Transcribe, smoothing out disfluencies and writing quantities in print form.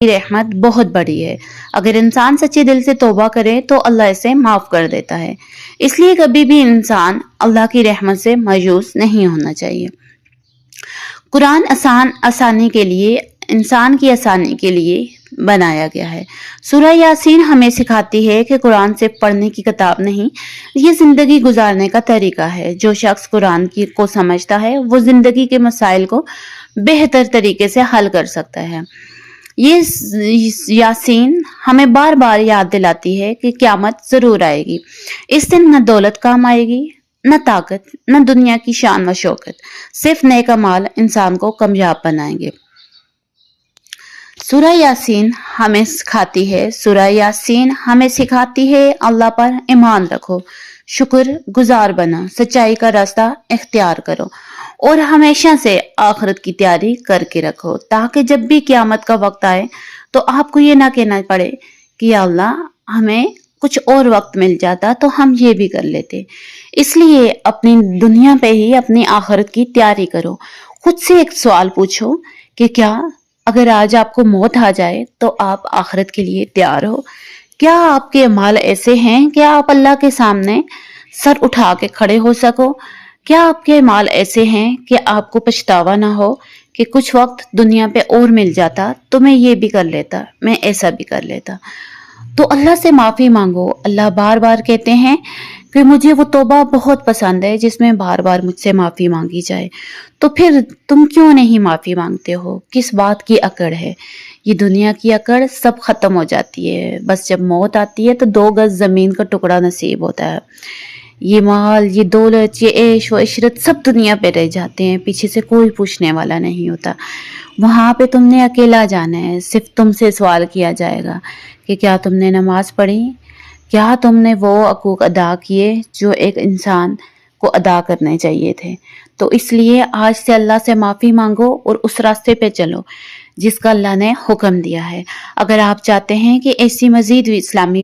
की रहमत बहुत बड़ी है। अगर इंसान सच्चे दिल से तौबा करे तो अल्लाह इसे माफ कर देता है। इसलिए कभी भी इंसान अल्लाह की रहमत से मायूस नहीं होना चाहिए। कुरान आसानी के लिए, इंसान की आसानी के लिए बनाया गया है। सूरह यासीन हमें सिखाती है कि कुरान सिर्फ पढ़ने की किताब नहीं, ये जिंदगी गुजारने का तरीका है। जो शख्स कुरान को समझता है वो जिंदगी के मसाइल को बेहतर तरीके से हल कर सकता है। ये यासीन हमें बार बार याद दिलाती है कि क़यामत जरूर आएगी। इस दिन न दौलत काम आएगी, न ताकत, न दुनिया की शान व शौकत, सिर्फ नेक अमाल इंसान को कामयाब बनाएंगे। सूरह यासीन हमें सिखाती है अल्लाह पर ईमान रखो, शुक्र गुजार बना, सच्चाई का रास्ता इख्तियार करो और हमेशा से आखिरत की तैयारी करके रखो, ताकि जब भी क़यामत का वक्त आए तो आपको ये ना कहना पड़े कि या अल्लाह हमें कुछ और वक्त मिल जाता तो हम ये भी कर लेते। इसलिए अपनी दुनिया पे ही अपनी आखिरत की तैयारी करो। खुद से एक सवाल पूछो कि क्या अगर आज आपको मौत आ जाए तो आप आखिरत के लिए तैयार हो? क्या आपके अमाल ऐसे हैं कि आप अल्लाह के सामने सर उठा के खड़े हो सको? क्या आपके अमाल ऐसे हैं कि आपको पछतावा ना हो कि कुछ वक्त दुनिया पे और मिल जाता तो मैं ये भी कर लेता, मैं ऐसा भी कर लेता? तो अल्लाह से माफ़ी मांगो। अल्लाह बार बार कहते हैं कि मुझे वो तौबा बहुत पसंद है जिसमें बार बार मुझसे माफ़ी मांगी जाए। तो फिर तुम क्यों नहीं माफ़ी मांगते हो? किस बात की अकड़ है? ये दुनिया की अकड़ सब ख़त्म हो जाती है। बस जब मौत आती है तो 2 गज ज़मीन का टुकड़ा नसीब होता है। ये माल, ये दौलत, ये ऐश व इशरत सब दुनिया पे रह जाते हैं, पीछे से कोई पूछने वाला नहीं होता। वहाँ पे तुमने अकेला जाना है, सिर्फ तुमसे सवाल किया जाएगा कि क्या तुमने नमाज पढ़ी, क्या तुमने वो हकूक़ अदा किए जो एक इंसान को अदा करने चाहिए थे। तो इसलिए आज से अल्लाह से माफ़ी मांगो और उस रास्ते पे चलो जिसका अल्लाह ने हुक्म दिया है। अगर आप चाहते हैं कि ऐसी मज़ीद इस्लामी